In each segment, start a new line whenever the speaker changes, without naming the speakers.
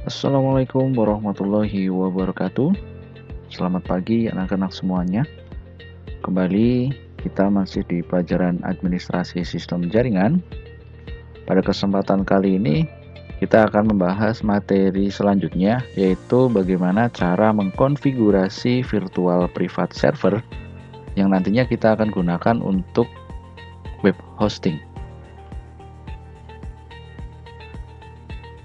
Assalamualaikum warahmatullahi wabarakatuh. Selamat pagi anak-anak semuanya. Kembali kita masih di pelajaran administrasi sistem jaringan. Pada kesempatan kali ini kita akan membahas materi selanjutnya, yaitu bagaimana cara mengkonfigurasi virtual private server yang nantinya kita akan gunakan untuk web hosting.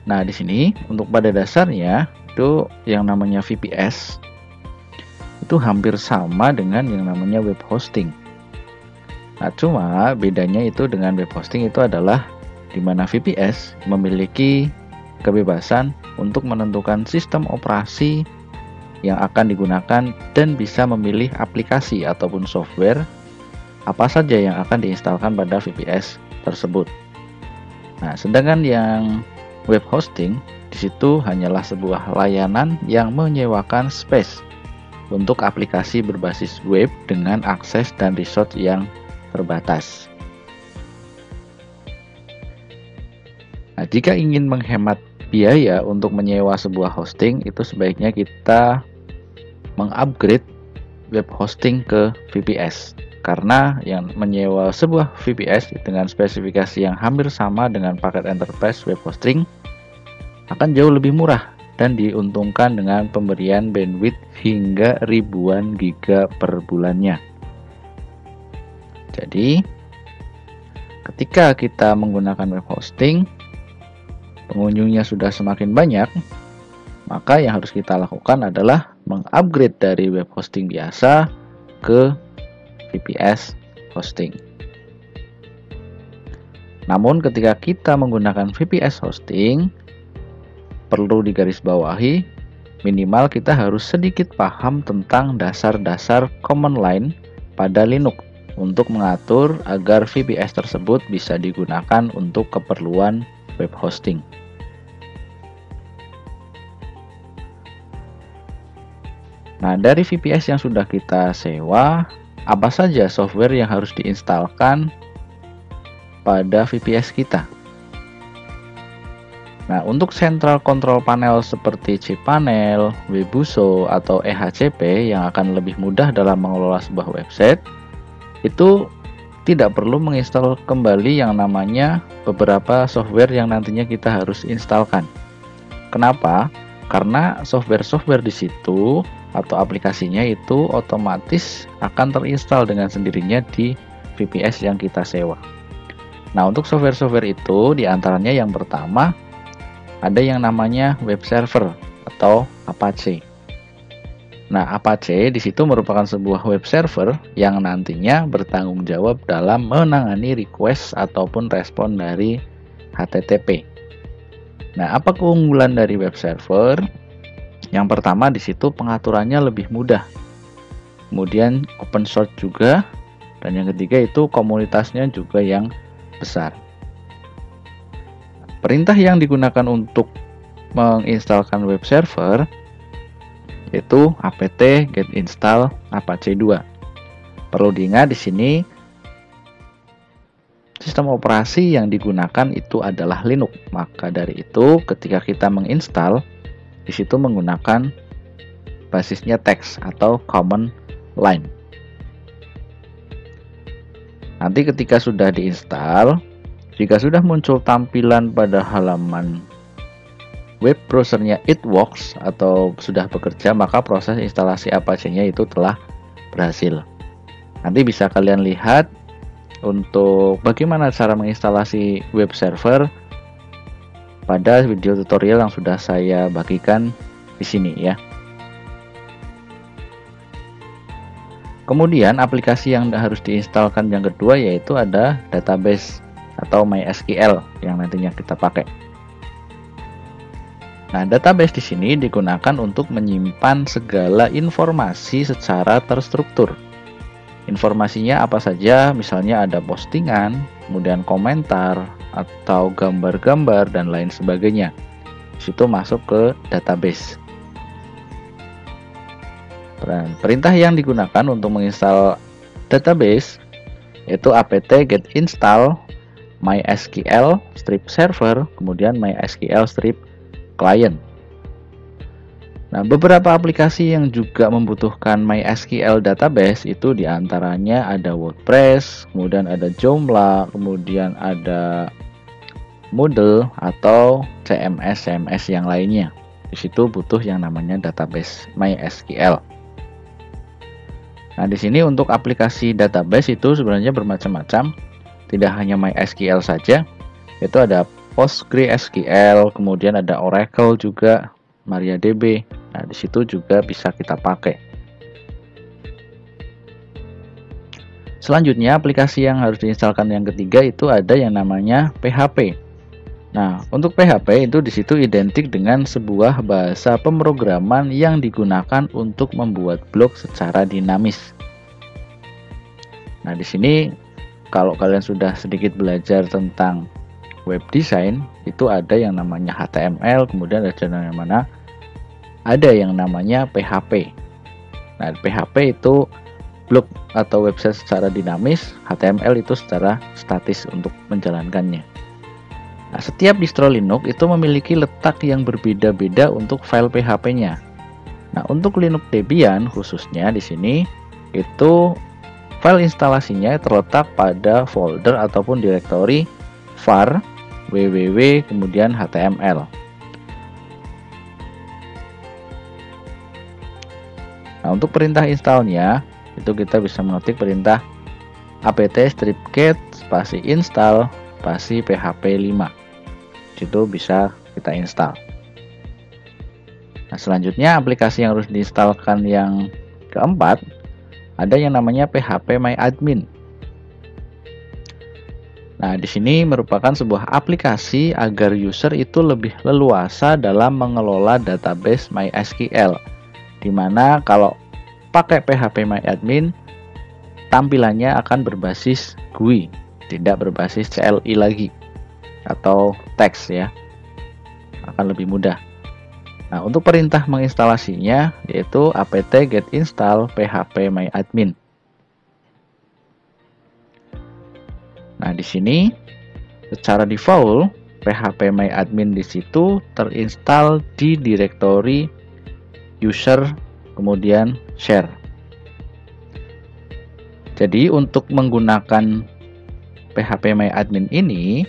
Nah, di sini untuk pada dasarnya itu yang namanya VPS itu hampir sama dengan yang namanya web hosting. Nah, cuma bedanya itu dengan web hosting itu adalah di mana VPS memiliki kebebasan untuk menentukan sistem operasi yang akan digunakan dan bisa memilih aplikasi ataupun software apa saja yang akan diinstalkan pada VPS tersebut. Nah, sedangkan yang web hosting di situ hanyalah sebuah layanan yang menyewakan space untuk aplikasi berbasis web dengan akses dan resource yang terbatas. Nah, jika ingin menghemat biaya untuk menyewa sebuah hosting, itu sebaiknya kita mengupgrade web hosting ke VPS. Karena yang menyewa sebuah VPS dengan spesifikasi yang hampir sama dengan paket enterprise web hosting akan jauh lebih murah dan diuntungkan dengan pemberian bandwidth hingga ribuan giga per bulannya. Jadi, ketika kita menggunakan web hosting, pengunjungnya sudah semakin banyak, maka yang harus kita lakukan adalah mengupgrade dari web hosting biasa ke VPS hosting. Namun ketika kita menggunakan VPS hosting, perlu digarisbawahi minimal kita harus sedikit paham tentang dasar-dasar command line pada Linux untuk mengatur agar VPS tersebut bisa digunakan untuk keperluan web hosting. Nah, dari VPS yang sudah kita sewa, apa saja software yang harus diinstalkan pada VPS kita? Nah, untuk central control panel seperti cPanel, Webuso, atau EHCP yang akan lebih mudah dalam mengelola sebuah website, itu tidak perlu menginstal kembali yang namanya beberapa software yang nantinya kita harus instalkan. Kenapa? Karena software-software di situ atau aplikasinya itu otomatis akan terinstall dengan sendirinya di VPS yang kita sewa. Nah, untuk software-software itu diantaranya yang pertama ada yang namanya web server atau Apache. Nah, Apache di situ merupakan sebuah web server yang nantinya bertanggung jawab dalam menangani request ataupun respon dari HTTP. Nah, apa keunggulan dari web server? Yang pertama di situ pengaturannya lebih mudah. Kemudian open source juga, dan yang ketiga itu komunitasnya juga yang besar. Perintah yang digunakan untuk menginstalkan web server yaitu apt get install apache 2. Perlu diingat di sini sistem operasi yang digunakan itu adalah Linux. Maka dari itu ketika kita menginstal di situ menggunakan basisnya teks atau command line. Nanti ketika sudah diinstal, jika sudah muncul tampilan pada halaman web browsernya it works atau sudah bekerja, maka proses instalasi Apache-nya itu telah berhasil. Nanti bisa kalian lihat untuk bagaimana cara menginstalasi web server pada video tutorial yang sudah saya bagikan di sini ya. Kemudian aplikasi yang harus diinstalkan yang kedua yaitu ada database atau MySQL yang nantinya kita pakai. Nah, database di sini digunakan untuk menyimpan segala informasi secara terstruktur. Informasinya apa saja, misalnya ada postingan, kemudian komentar, atau gambar-gambar, dan lain sebagainya. Di situ masuk ke database. Perintah yang digunakan untuk menginstal database yaitu apt get install MySQL strip server, kemudian MySQL strip client. Nah, beberapa aplikasi yang juga membutuhkan MySQL database itu diantaranya ada WordPress, kemudian ada Joomla, kemudian ada Moodle atau CMS yang lainnya. Di situ butuh yang namanya database MySQL. Nah, di sini untuk aplikasi database itu sebenarnya bermacam-macam. Tidak hanya MySQL saja, itu ada PostgreSQL, kemudian ada Oracle juga, MariaDB. Nah, di situ juga bisa kita pakai. Selanjutnya, aplikasi yang harus diinstalkan yang ketiga itu ada yang namanya PHP. Nah, untuk PHP itu di situ identik dengan sebuah bahasa pemrograman yang digunakan untuk membuat blog secara dinamis. Nah, di sini kalau kalian sudah sedikit belajar tentang web design, itu ada yang namanya HTML, kemudian ada yang namanya PHP. Nah, PHP itu blog atau website secara dinamis, HTML itu secara statis untuk menjalankannya. Nah, setiap distro Linux itu memiliki letak yang berbeda-beda untuk file PHP-nya. Nah, untuk Linux Debian khususnya di sini itu file instalasinya terletak pada folder ataupun direktori var, www, kemudian html. Nah, untuk perintah installnya itu kita bisa mengetik perintah apt-get spasi install spasi php 5. Itu bisa kita install. Nah, selanjutnya aplikasi yang harus diinstalkan yang keempat ada yang namanya phpMyAdmin. Nah, di sini merupakan sebuah aplikasi agar user itu lebih leluasa dalam mengelola database MySQL. Dimana kalau pakai phpMyAdmin tampilannya akan berbasis GUI, tidak berbasis CLI lagi atau teks ya, akan lebih mudah. Nah, untuk perintah menginstalasinya yaitu apt-get install phpMyAdmin. Nah, di sini secara default phpMyAdmin di situ terinstall di direktori user kemudian share. Jadi untuk menggunakan phpMyAdmin ini,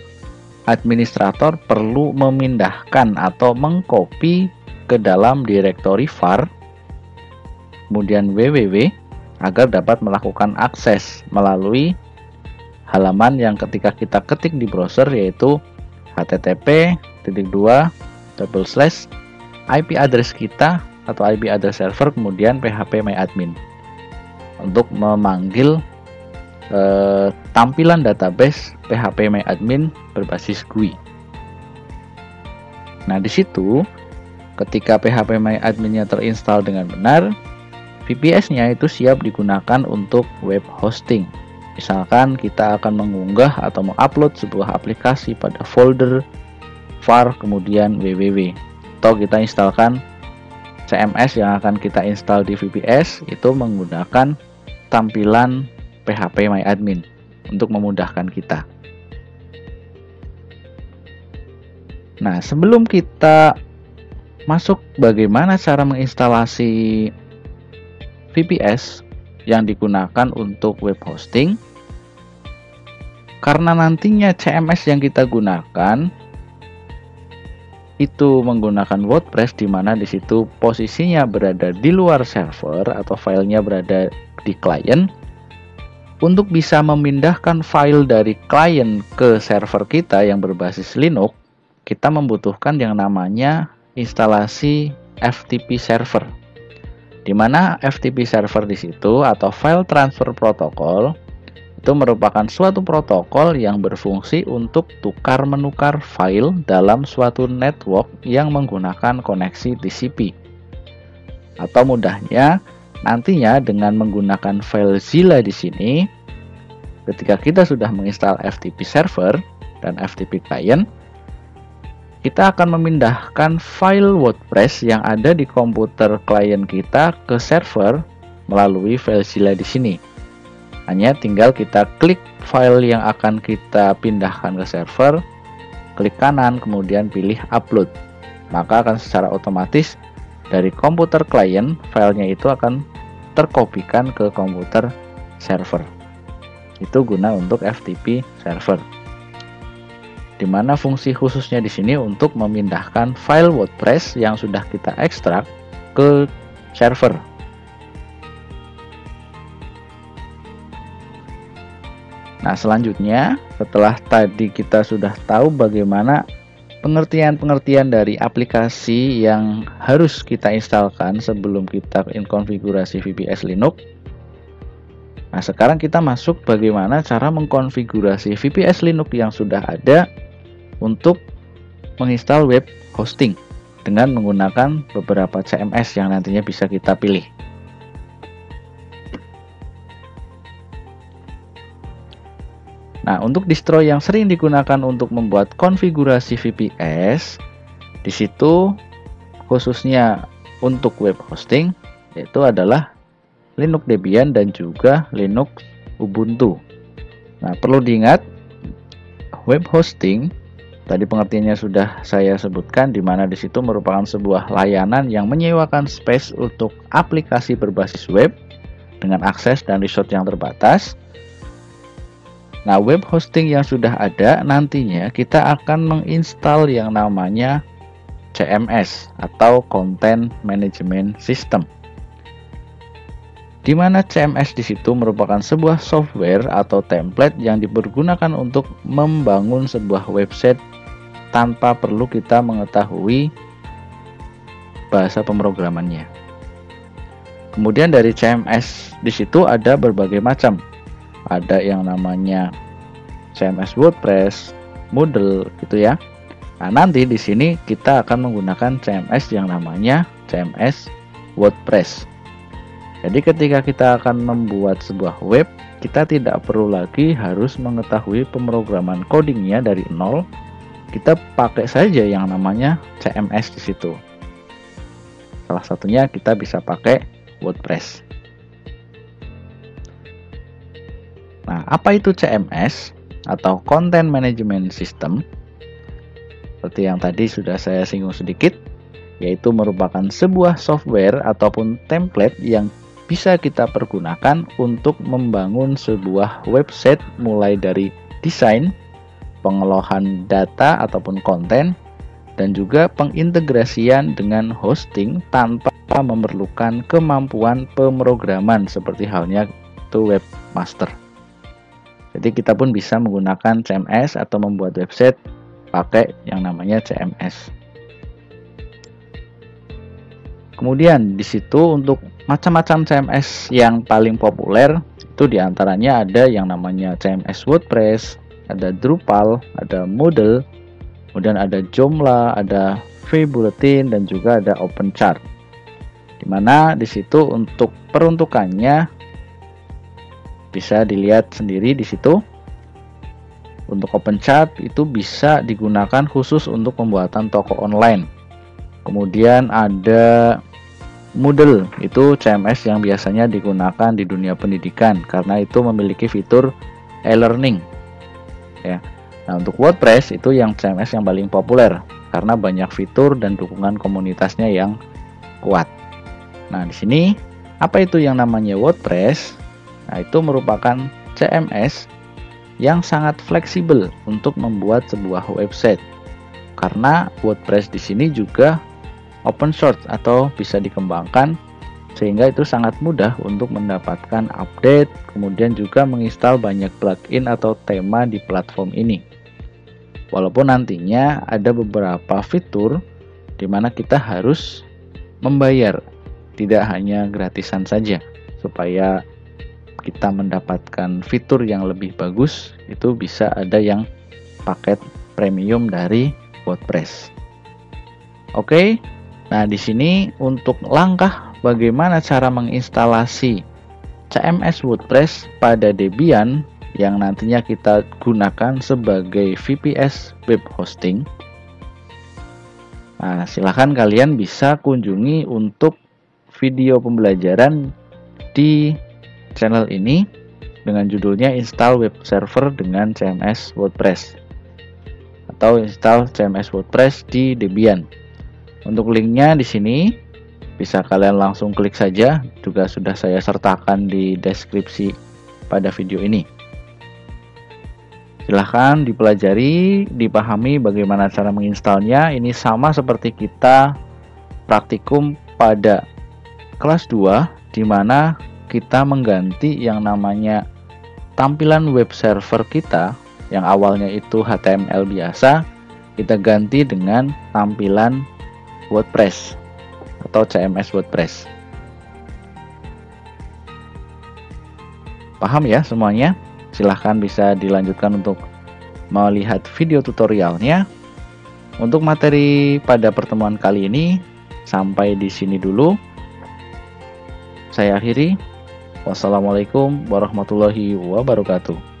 administrator perlu memindahkan atau mengcopy ke dalam direktori var kemudian www agar dapat melakukan akses melalui halaman yang ketika kita ketik di browser yaitu http://IP address kita atau IP address server kemudian phpMyAdmin untuk memanggil tampilan database phpMyAdmin berbasis GUI. Nah, di situ ketika phpMyAdmin-nya terinstall dengan benar, VPS-nya itu siap digunakan untuk web hosting. Misalkan kita akan mengunggah atau mengupload sebuah aplikasi pada folder var kemudian www, atau kita instalkan CMS yang akan kita install di VPS itu menggunakan tampilan phpMyAdmin untuk memudahkan kita. Nah, sebelum kita masuk bagaimana cara menginstalasi VPS yang digunakan untuk web hosting, karena nantinya CMS yang kita gunakan itu menggunakan WordPress, di mana di situ posisinya berada di luar server atau filenya berada di klien. Untuk bisa memindahkan file dari klien ke server kita yang berbasis Linux, kita membutuhkan yang namanya instalasi FTP server. Di mana FTP server di situ atau file transfer protocol itu merupakan suatu protokol yang berfungsi untuk tukar-menukar file dalam suatu network yang menggunakan koneksi TCP. Atau mudahnya, nantinya dengan menggunakan FileZilla di sini, ketika kita sudah menginstal FTP server dan FTP client, kita akan memindahkan file WordPress yang ada di komputer klien kita ke server melalui FileZilla di sini. Hanya tinggal kita klik file yang akan kita pindahkan ke server, klik kanan, kemudian pilih upload. Maka akan secara otomatis dari komputer klien, filenya itu akan terkopikan ke komputer server. Itu guna untuk FTP server. Dimana fungsi khususnya di sini untuk memindahkan file WordPress yang sudah kita ekstrak ke server. Nah, selanjutnya setelah tadi kita sudah tahu bagaimana pengertian-pengertian dari aplikasi yang harus kita instalkan sebelum kita konfigurasi VPS Linux. Nah, sekarang kita masuk bagaimana cara mengkonfigurasi VPS Linux yang sudah ada untuk menginstal web hosting dengan menggunakan beberapa CMS yang nantinya bisa kita pilih. Nah, untuk distro yang sering digunakan untuk membuat konfigurasi VPS, di situ khususnya untuk web hosting, yaitu adalah Linux Debian dan juga Linux Ubuntu. Nah, perlu diingat, web hosting tadi pengertiannya sudah saya sebutkan, di mana di situ merupakan sebuah layanan yang menyewakan space untuk aplikasi berbasis web dengan akses dan resource yang terbatas. Nah, web hosting yang sudah ada nantinya kita akan menginstal yang namanya CMS atau Content Management System. Di mana CMS di situ merupakan sebuah software atau template yang dipergunakan untuk membangun sebuah website tanpa perlu kita mengetahui bahasa pemrogramannya. Kemudian dari CMS di situ ada berbagai macam. Ada yang namanya CMS WordPress, Moodle gitu ya. Nah, nanti di sini kita akan menggunakan CMS yang namanya CMS WordPress. Jadi ketika kita akan membuat sebuah web, kita tidak perlu lagi harus mengetahui pemrograman codingnya dari nol. Kita pakai saja yang namanya CMS di situ. Salah satunya kita bisa pakai WordPress. Nah, apa itu CMS atau Content Management System? Seperti yang tadi sudah saya singgung sedikit, yaitu merupakan sebuah software ataupun template yang bisa kita pergunakan untuk membangun sebuah website mulai dari desain, pengelolaan data ataupun konten, dan juga pengintegrasian dengan hosting tanpa memerlukan kemampuan pemrograman seperti halnya itu webmaster. Jadi kita pun bisa menggunakan CMS atau membuat website pakai yang namanya CMS. Kemudian di situ untuk macam-macam CMS yang paling populer itu diantaranya ada yang namanya CMS WordPress, ada Drupal, ada Moodle, kemudian ada Joomla, ada vBulletin dan juga ada OpenChart. Dimana di situ untuk peruntukannya bisa dilihat sendiri di situ. Untuk OpenChart itu bisa digunakan khusus untuk pembuatan toko online. Kemudian ada Moodle, itu CMS yang biasanya digunakan di dunia pendidikan karena itu memiliki fitur e-learning. Ya. Nah, untuk WordPress itu yang CMS yang paling populer karena banyak fitur dan dukungan komunitasnya yang kuat. Nah, di sini apa itu yang namanya WordPress? Nah, itu merupakan CMS yang sangat fleksibel untuk membuat sebuah website. Karena WordPress di sini juga open source atau bisa dikembangkan sehingga itu sangat mudah untuk mendapatkan update, kemudian juga menginstal banyak plugin atau tema di platform ini. Walaupun nantinya ada beberapa fitur di mana kita harus membayar, tidak hanya gratisan saja. Supaya kita mendapatkan fitur yang lebih bagus, itu bisa ada yang paket premium dari WordPress. Oke. Nah, di sini untuk langkah bagaimana cara menginstalasi CMS WordPress pada Debian yang nantinya kita gunakan sebagai VPS web hosting. Nah, silahkan kalian bisa kunjungi untuk video pembelajaran di channel ini dengan judulnya Install Web Server dengan CMS WordPress atau Install CMS WordPress di Debian. Untuk linknya di sini bisa kalian langsung klik saja, juga sudah saya sertakan di deskripsi pada video ini. Silahkan dipelajari, dipahami bagaimana cara menginstalnya. Ini sama seperti kita praktikum pada kelas 2, di mana kita mengganti yang namanya tampilan web server kita yang awalnya itu HTML biasa, kita ganti dengan tampilan WordPress atau CMS WordPress. Paham ya semuanya? Silahkan bisa dilanjutkan untuk melihat video tutorialnya. Untuk materi pada pertemuan kali ini sampai di sini dulu. Saya akhiri. Wassalamualaikum warahmatullahi wabarakatuh.